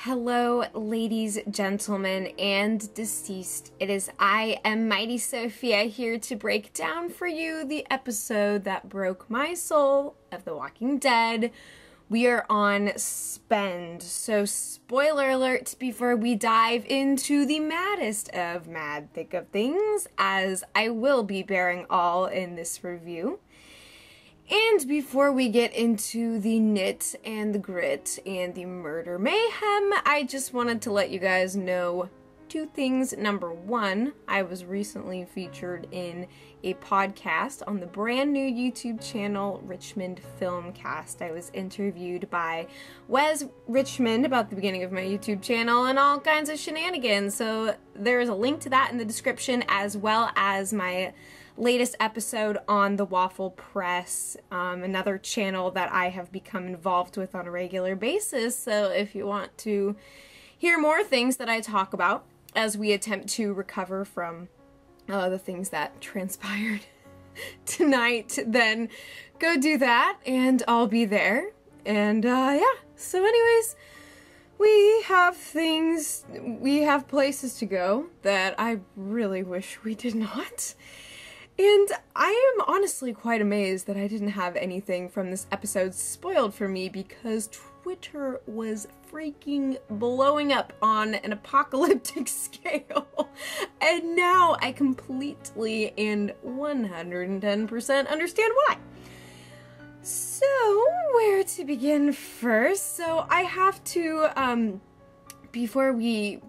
Hello, ladies, gentlemen, and deceased. I am Mighty Sophia here to break down for you the episode that broke my soul of The Walking Dead. We are on Spend, so spoiler alert before we dive into the maddest of mad thick of things, as I will be bearing all in this review. And before we get into the nit and the grit and the murder mayhem, I just wanted to let you guys know two things. Number one, I was recently featured in a podcast on the brand new YouTube channel, Richmond Filmcast. I was interviewed by Wes Richmond about the beginning of my YouTube channel and all kinds of shenanigans. So there's a link to that in the description, as well as my latest episode on the Waffle Press, another channel that I have become involved with on a regular basis. So if you want to hear more things that I talk about as we attempt to recover from the things that transpired tonight, then go do that and I'll be there. And yeah, so anyways, we have places to go that I really wish we did not. And I am honestly quite amazed that I didn't have anything from this episode spoiled for me, because Twitter was freaking blowing up on an apocalyptic scale. And now I completely and 110% understand why. So, where to begin first? So I have to, before we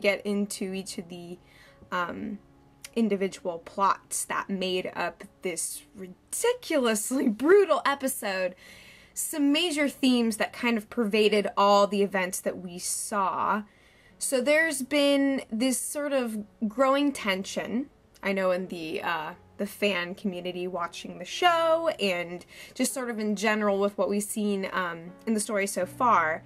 get into each of the, individual plots that made up this ridiculously brutal episode, some major themes that kind of pervaded all the events that we saw. So there's been this sort of growing tension, I know, in the fan community watching the show, and just sort of in general with what we've seen in the story so far,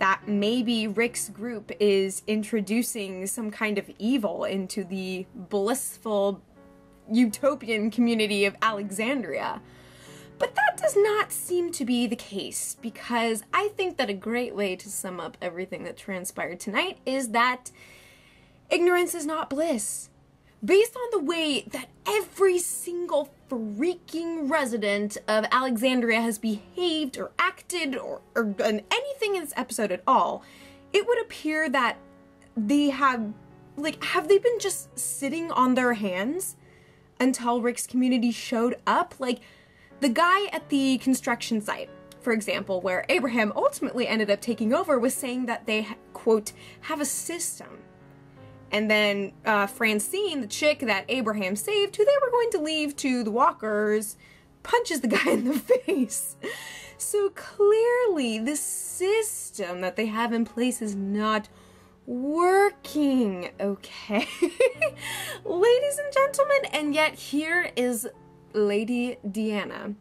that maybe Rick's group is introducing some kind of evil into the blissful utopian community of Alexandria. But that does not seem to be the case, because I think that a great way to sum up everything that transpired tonight is that ignorance is not bliss. Based on the way that every single freaking resident of Alexandria has behaved or acted or done anything in this episode at all, it would appear that they have they been just sitting on their hands until Rick's community showed up? Like, the guy at the construction site, for example, where Abraham ultimately ended up taking over, was saying that they, quote, have a system. And then Francine, the chick that Abraham saved, who they were going to leave to the walkers, punches the guy in the face. So clearly the system that they have in place is not working, okay? Ladies and gentlemen, and yet here is Lady Deanna,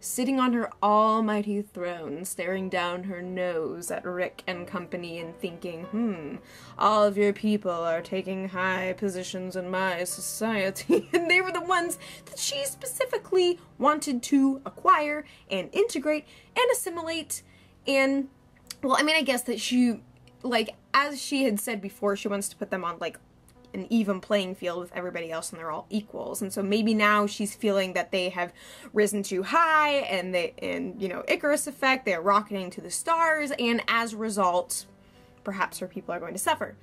sitting on her almighty throne, staring down her nose at Rick and company and thinking, all of your people are taking high positions in my society. And they were the ones that she specifically wanted to acquire and integrate and assimilate. And, well, I mean, I guess that she, like, as she had said before, she wants to put them on, like, an even playing field with everybody else, and they're all equals. And so maybe now she's feeling that they have risen too high, and you know, Icarus effect, they're rocketing to the stars, and as a result, perhaps her people are going to suffer.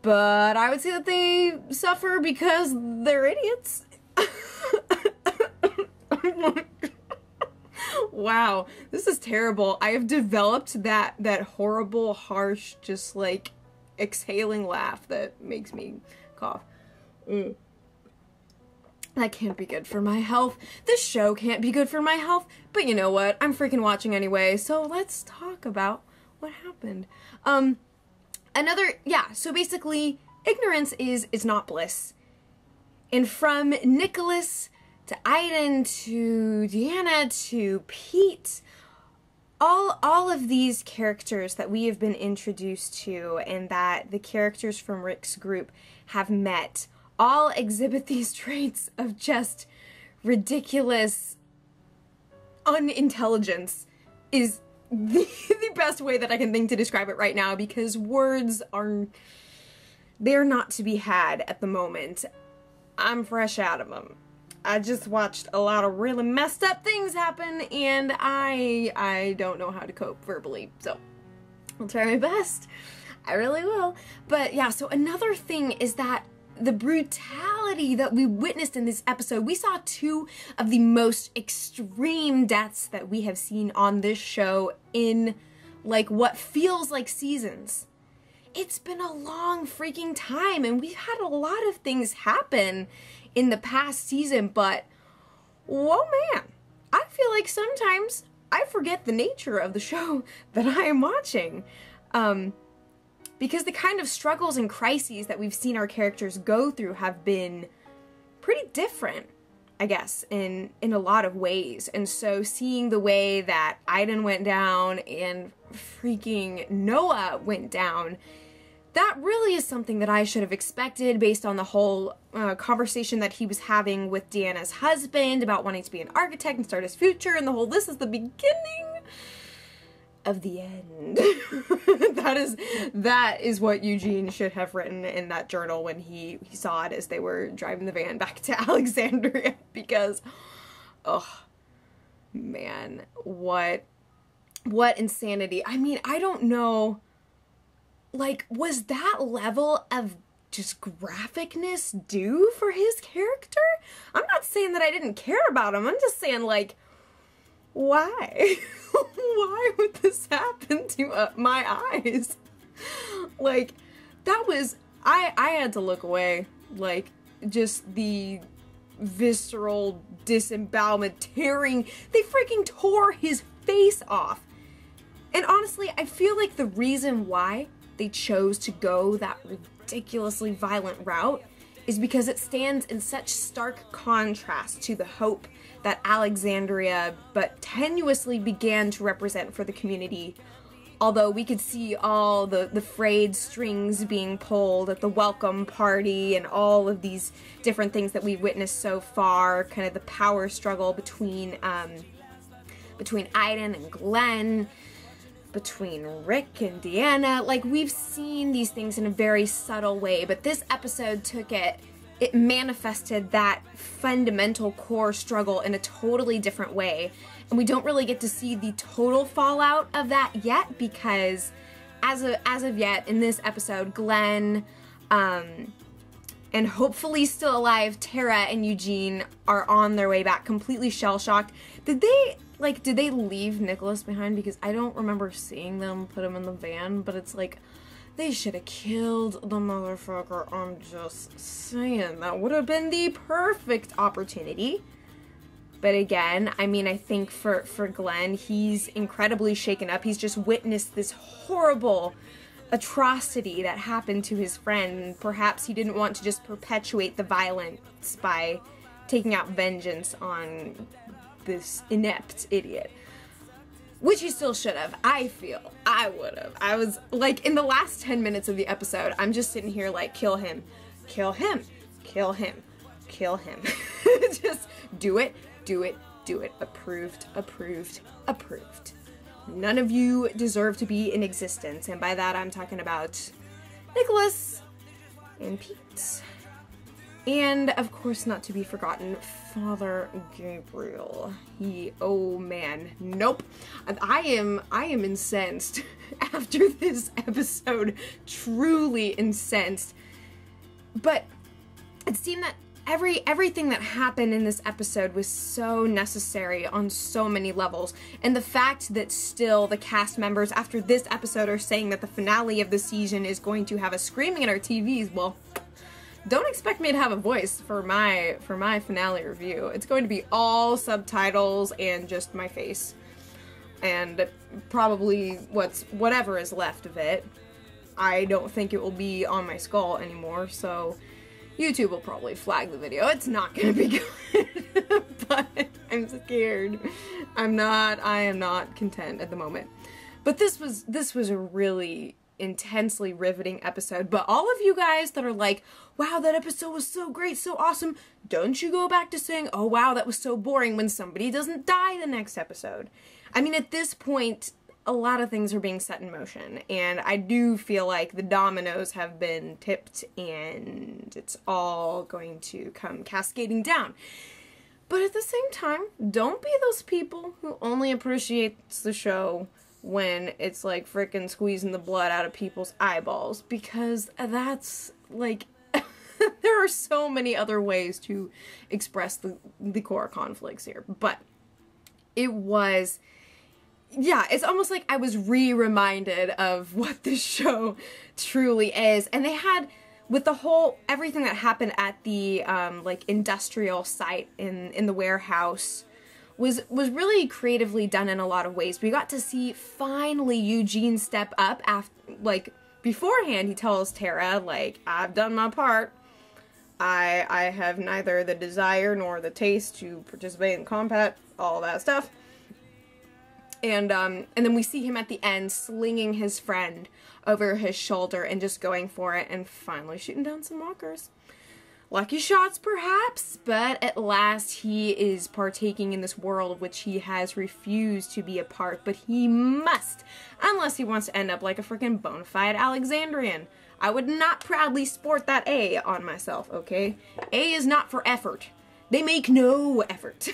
But I would say that they suffer because they're idiots. Wow, this is terrible. I have developed that horrible, harsh, just like exhaling laugh that makes me cough. That can't be good for my health. This show can't be good for my health, but you know what? I'm freaking watching anyway, so let's talk about what happened. So basically, ignorance is not bliss. And from Nicholas to Aiden to Deanna to Pete, all of these characters that we have been introduced to and that the characters from Rick's group have met all exhibit these traits of just ridiculous unintelligence is the best way that I can think to describe it right now, because words they're not to be had at the moment. I'm fresh out of them. I just watched a lot of really messed up things happen, and I don't know how to cope verbally, so I'll try my best. I really will. But yeah, so another thing is that the brutality that we witnessed in this episode, we saw two of the most extreme deaths that we have seen on this show in, like, what feels like seasons. It's been a long freaking time, and we've had a lot of things happen in the past season, but, whoa man, I feel like sometimes I forget the nature of the show that I am watching. Because the kind of struggles and crises that we've seen our characters go through have been pretty different, I guess, in a lot of ways. And so seeing the way that Aiden went down and freaking Noah went down, that really is something that I should have expected based on the whole conversation that he was having with Deanna's husband about wanting to be an architect and start his future, and the whole this is the beginning of the end. that is what Eugene should have written in that journal when he saw it as they were driving the van back to Alexandria, because oh man, what insanity. I mean, I don't know, like, was that level of just graphicness due for his character? I'm not saying that I didn't care about him, I'm just saying, like, why? Why would this happen to my eyes? Like, that was, I had to look away. Like, just the visceral disembowelment tearing, they freaking tore his face off. And honestly, I feel like the reason why they chose to go that ridiculously violent route is because it stands in such stark contrast to the hope that Alexandria but tenuously began to represent for the community. Although we could see all the frayed strings being pulled at the welcome party and all of these different things that we've witnessed so far, kind of the power struggle between Aiden and Glenn, between Rick and Deanna. Like, we've seen these things in a very subtle way, but this episode took it manifested that fundamental core struggle in a totally different way. And we don't really get to see the total fallout of that yet, because as of yet in this episode, Glenn, and hopefully still alive Tara and Eugene are on their way back, completely shell-shocked. Did they leave Nicholas behind? Because I don't remember seeing them put him in the van, but it's like, they should have killed the motherfucker. I'm just saying, that would have been the perfect opportunity. But again, I mean, I think for Glenn, he's incredibly shaken up. He's just witnessed this horrible atrocity that happened to his friend. Perhaps he didn't want to just perpetuate the violence by taking out vengeance on this inept idiot. Which he still should have. I feel. I would have. I was, like, in the last 10 minutes of the episode, I'm just sitting here like, kill him. Kill him. Kill him. Kill him. Just do it. Do it. Do it. Approved. Approved. Approved. None of you deserve to be in existence. And by that, I'm talking about Nicholas and Pete. And, of course, not to be forgotten, Father Gabriel. Oh man, nope. I am incensed after this episode, truly incensed. But it seemed that everything that happened in this episode was so necessary on so many levels. And the fact that still the cast members after this episode are saying that the finale of the season is going to have us screaming at our TVs, well, don't expect me to have a voice for my finale review. It's going to be all subtitles and just my face. And probably whatever is left of it. I don't think it will be on my skull anymore, so YouTube will probably flag the video. It's not gonna be good. But I'm scared. I am not content at the moment. But this was a really intensely riveting episode. But all of you guys that are like, wow, that episode was so great, so awesome, don't you go back to saying, oh wow, that was so boring when somebody doesn't die the next episode. I mean, at this point, a lot of things are being set in motion, and I do feel like the dominoes have been tipped and it's all going to come cascading down. But at the same time, don't be those people who only appreciates the show when it's like frickin' squeezing the blood out of people's eyeballs, because that's like there are so many other ways to express the core conflicts here. But it was, yeah, it's almost like I was reminded of what this show truly is. And they had, with the whole, everything that happened at the, like, industrial site in the warehouse was really creatively done in a lot of ways. We got to see, finally, Eugene step up after, like, beforehand he tells Tara, like, I've done my part. I have neither the desire nor the taste to participate in combat, all that stuff. And then we see him at the end slinging his friend over his shoulder and just going for it and finally shooting down some walkers. Lucky shots, perhaps, but at last he is partaking in this world of which he has refused to be a part, but he must, unless he wants to end up like a freaking bona fide Alexandrian. I would not proudly sport that A on myself, okay? A is not for effort. They make no effort.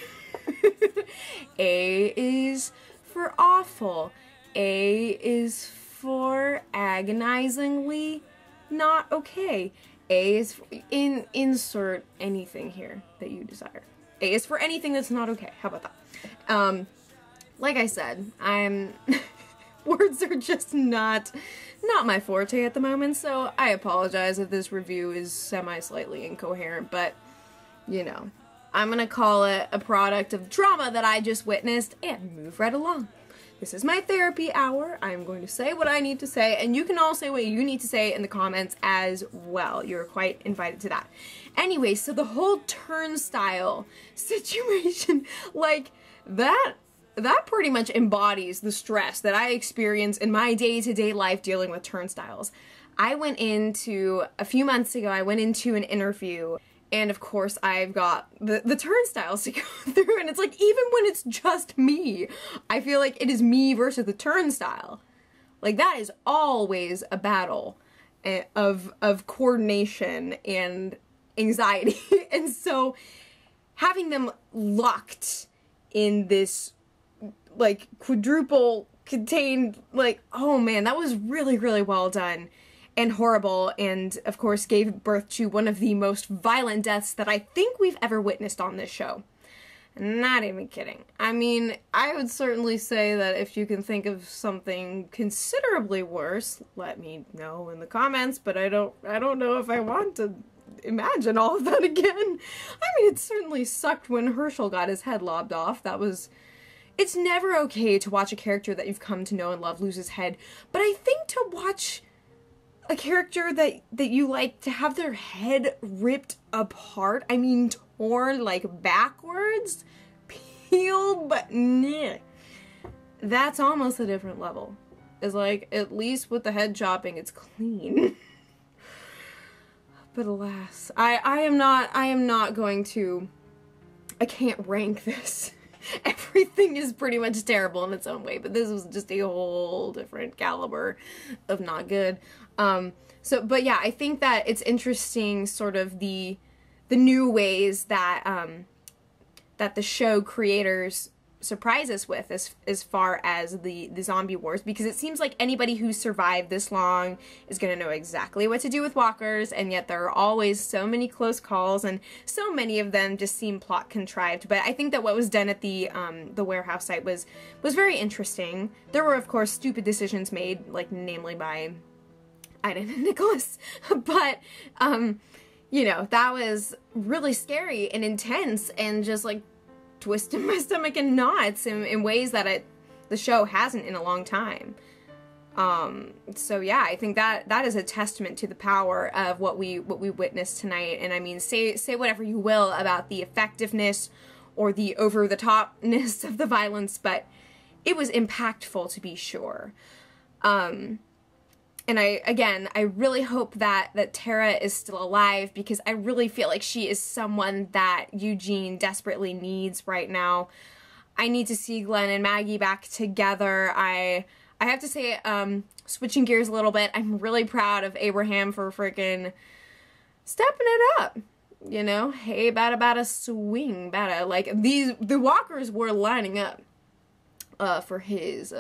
A is for awful. A is for agonizingly not okay. A is for, insert anything here that you desire. A is for anything that's not okay. How about that? Like I said, words are just not my forte at the moment, so I apologize if this review is slightly incoherent, but, you know, I'm gonna call it a product of drama that I just witnessed and move right along. This is my therapy hour. I'm going to say what I need to say, and you can all say what you need to say in the comments as well. You're quite invited to that. Anyway, so the whole turnstile situation, like, that pretty much embodies the stress that I experience in my day-to-day life dealing with turnstiles. A few months ago, I went into an interview, and of course I've got the turnstiles to go through, and it's like, even when it's just me, I feel like it is me versus the turnstile. Like, that is always a battle of coordination and anxiety. And so having them locked in this, like, quadruple contained, like, oh man, that was really, really well done and horrible, and of course gave birth to one of the most violent deaths that I think we've ever witnessed on this show. Not even kidding. I mean, I would certainly say that if you can think of something considerably worse, let me know in the comments, but I don't know if I want to imagine all of that again. I mean, it certainly sucked when Herschel got his head lobbed off. It's never okay to watch a character that you've come to know and love lose his head, but I think to watch a character that you like to have their head ripped apart, I mean torn, like, backwards, peeled, but nah, that's almost a different level. It's like, at least with the head chopping, it's clean. But alas, I am not going to, I can't rank this. Everything is pretty much terrible in its own way, but this was just a whole different caliber of not good. But yeah, I think that it's interesting, sort of the new ways that that the show creators surprise us with as far as the zombie wars, because it seems like anybody who survived this long is going to know exactly what to do with walkers, and yet there are always so many close calls, and so many of them just seem plot contrived. But I think that what was done at the warehouse site was very interesting. There were, of course, stupid decisions made, like, namely by Iden and Nicholas, but you know, that was really scary and intense and just, like, twisting my stomach in knots in ways that the show hasn't in a long time. So yeah, I think that is a testament to the power of what we witnessed tonight. And I mean, say whatever you will about the effectiveness or the over-the-topness of the violence, but it was impactful, to be sure. And I really hope that Tara is still alive, because I really feel like she is someone that Eugene desperately needs right now. I need to see Glenn and Maggie back together. I have to say, switching gears a little bit, I'm really proud of Abraham for freaking stepping it up. You know, hey, bada swing, bada. Like, the walkers were lining up for his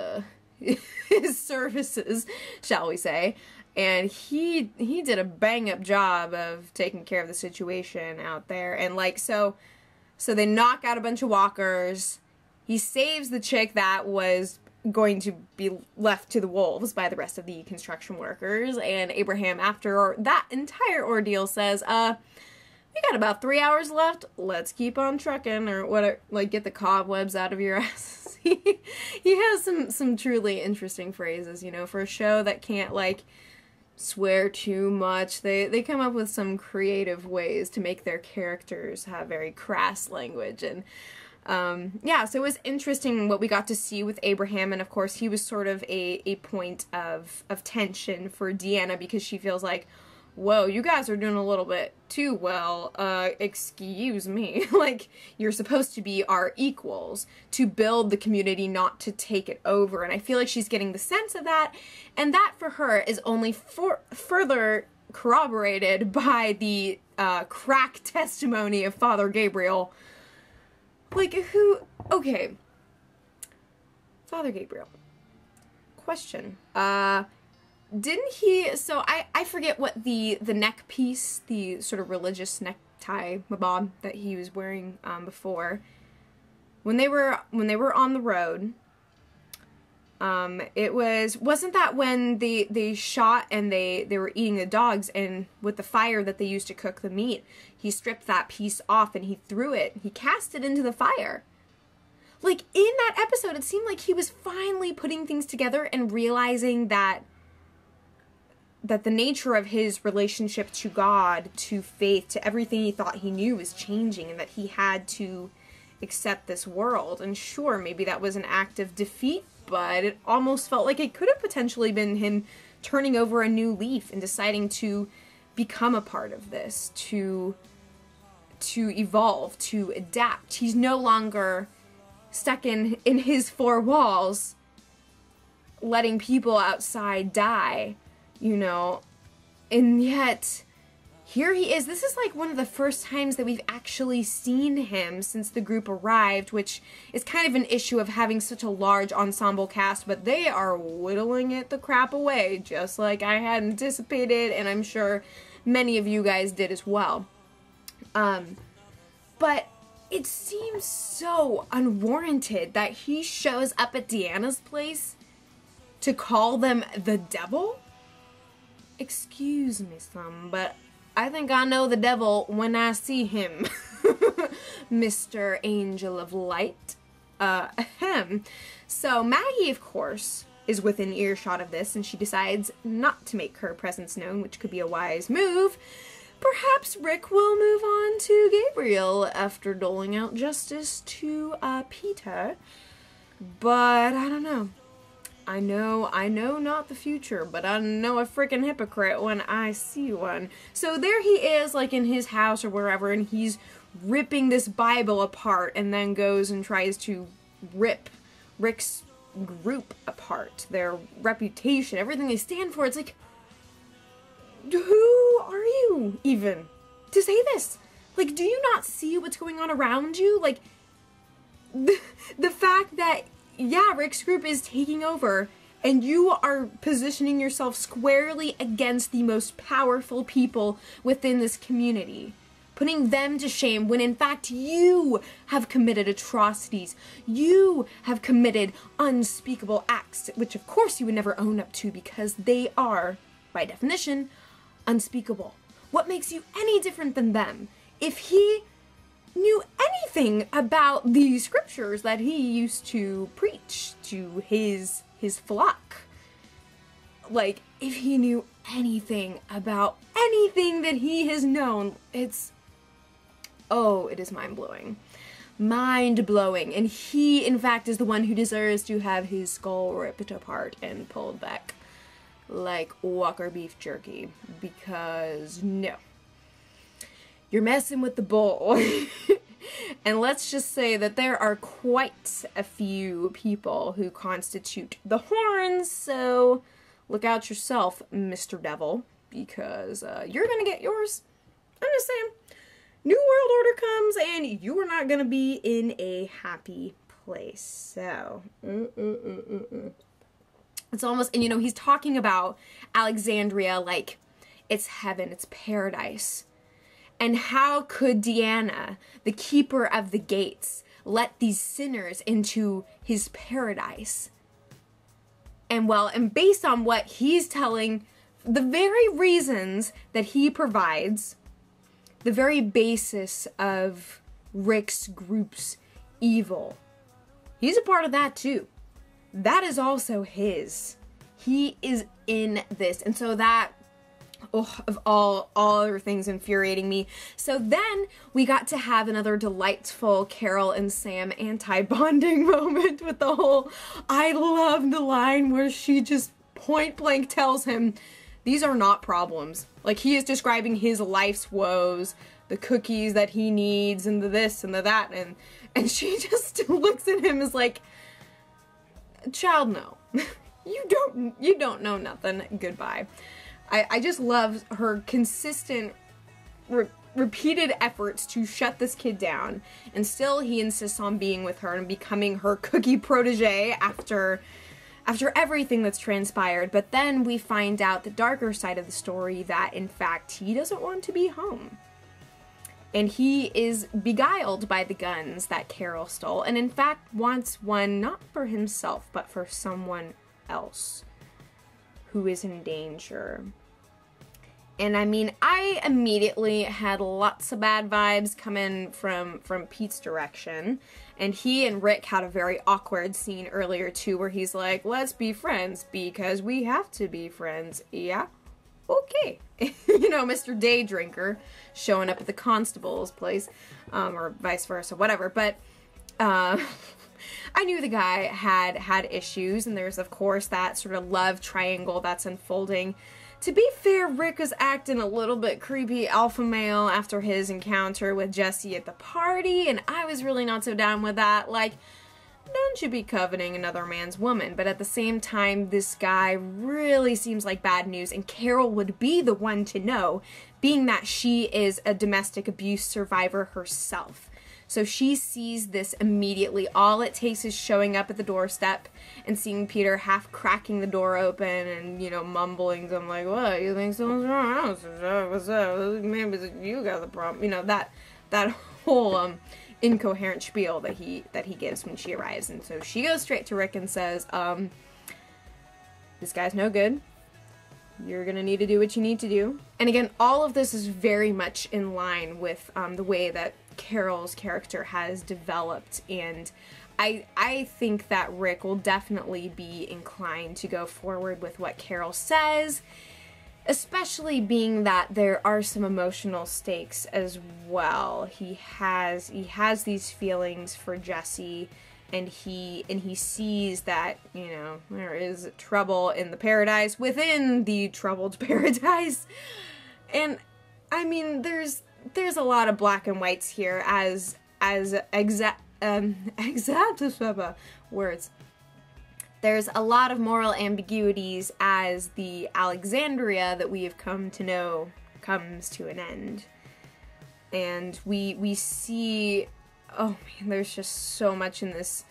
services, shall we say. And he did a bang-up job of taking care of the situation out there. And, like, so they knock out a bunch of walkers. He saves the chick that was going to be left to the wolves by the rest of the construction workers. And Abraham, after that entire ordeal, says, we got about 3 hours left. Let's keep on trucking, or whatever. Like, get the cobwebs out of your asses. He has some truly interesting phrases, you know, for a show that can't, like, swear too much. They come up with some creative ways to make their characters have very crass language. And yeah, so it was interesting what we got to see with Abraham. And of course he was sort of a point of tension for Deanna, because she feels like, whoa, you guys are doing a little bit too well. Excuse me. Like, you're supposed to be our equals, to build the community, not to take it over. And I feel like she's getting the sense of that. And that, for her, is only further corroborated by the crack testimony of Father Gabriel. Like, who... Okay. Father Gabriel. Question. Didn't he, so I forget what the neck piece, the sort of religious necktie mabob that he was wearing before. When they were on the road, wasn't that when they shot and they were eating the dogs, and with the fire that they used to cook the meat, he stripped that piece off and he threw it, he cast it into the fire. Like, in that episode, it seemed like he was finally putting things together and realizing that the nature of his relationship to God, to faith, to everything he thought he knew was changing, and that he had to accept this world. And sure, maybe that was an act of defeat, but it almost felt like it could have potentially been him turning over a new leaf and deciding to become a part of this, to evolve, to adapt. He's no longer stuck in his four walls, letting people outside die. You know, and yet, here he is. This is like one of the first times that we've actually seen him since the group arrived, which is kind of an issue of having such a large ensemble cast, but they are whittling it the crap away, just like I had anticipated, and I'm sure many of you guys did as well. But it seems so unwarranted that he shows up at Deanna's place to call them the devil. Excuse me, son, but I think I know the devil when I see him. Mr. Angel of Light. Ahem. So Maggie, of course, is within earshot of this, and she decides not to make her presence known, which could be a wise move. Perhaps Rick will move on to Gabriel after doling out justice to Peter. But I don't know. I know not the future, but I know a freaking hypocrite when I see one. So there he is, like, in his house or wherever, and he's ripping this Bible apart, and then goes and tries to rip Rick's group apart, their reputation, everything they stand for. It's like, who are you, even, to say this? Like, do you not see what's going on around you? Like, the fact that, yeah, Rick's group is taking over, and you are positioning yourself squarely against the most powerful people within this community, putting them to shame when in fact you have committed atrocities. You have committed unspeakable acts, which of course you would never own up to because they are, by definition, unspeakable. What makes you any different than them? If he knew anything about the scriptures that he used to preach to his flock, like, if he knew anything about anything that he has known, it is mind-blowing. Mind-blowing. And he, in fact, is the one who deserves to have his skull ripped apart and pulled back like Walker beef jerky, because no. You're messing with the bull. And let's just say that there are quite a few people who constitute the horns, so look out yourself, Mr. Devil, because you're gonna get yours. I'm just saying. New World Order comes, and you are not gonna be in a happy place. So, It's almost, and you know, he's talking about Alexandria like it's heaven, it's paradise. And how could Deanna, the keeper of the gates, let these sinners into his paradise? And well, and based on what he's telling, the very reasons that he provides, the very basis of Rick's group's evil, he's a part of that too. That is also his. He is in this. And so that, of all other things infuriating me. So then we got to have another delightful Carol and Sam anti-bonding moment with the whole, I love the line where she just point blank tells him, these are not problems. Like, he is describing his life's woes, the cookies that he needs, and the this and the that, and she just looks at him as like, child, no. You don't know nothing. Goodbye. I just love her consistent, repeated efforts to shut this kid down, and still he insists on being with her and becoming her cookie protege after everything that's transpired. But then we find out the darker side of the story, that in fact he doesn't want to be home. And he is beguiled by the guns that Carol stole, and in fact wants one not for himself, but for someone else who is in danger. And I mean, I immediately had lots of bad vibes coming from Pete's direction. And he and Rick had a very awkward scene earlier too, where he's like, let's be friends because we have to be friends. Yeah? Okay. You know, Mr. Day Drinker showing up at the constable's place, or vice versa, whatever. But, I knew the guy had issues, and there's of course that sort of love triangle that's unfolding. To be fair, Rick was acting a little bit creepy alpha male after his encounter with Jesse at the party, and I was really not so down with that. Like, don't you be coveting another man's woman, but at the same time, this guy really seems like bad news, and Carol would be the one to know, being that she is a domestic abuse survivor herself. So she sees this immediately. All it takes is showing up at the doorstep and seeing Peter half cracking the door open and, you know, mumbling something like, what, you think someone's wrong? What's up? Maybe you got the problem. You know, that whole incoherent spiel that he gives when she arrives. And so she goes straight to Rick and says, this guy's no good. You're gonna need to do what you need to do. And again, all of this is very much in line with the way that Carol's character has developed, and I think that Rick will definitely be inclined to go forward with what Carol says, especially being that there are some emotional stakes as well. He has these feelings for Jesse, and he sees that, you know, there is trouble in the paradise within the troubled paradise. And I mean, there's a lot of black and whites here as exact words. There's a lot of moral ambiguities as the Alexandria that we have come to know comes to an end. And we see, oh man, there's just so much in this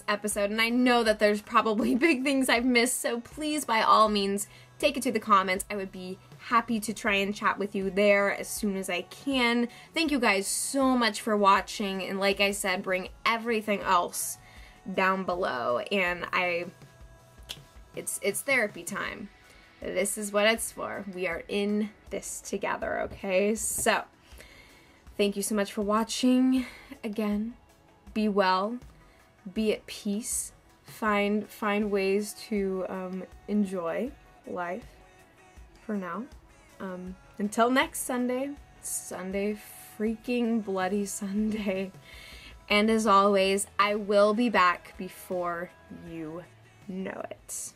episode, and I know that there's probably big things I've missed, so please, by all means, take it to the comments. I would be happy to try and chat with you there as soon as I can. Thank you guys so much for watching, and like I said, bring everything else down below, and it's therapy time. This is what it's for. We are in this together, okay? So, thank you so much for watching. Again, be well, be at peace, find ways to enjoy life for now. Until next Sunday freaking bloody Sunday. And as always, I will be back before you know it.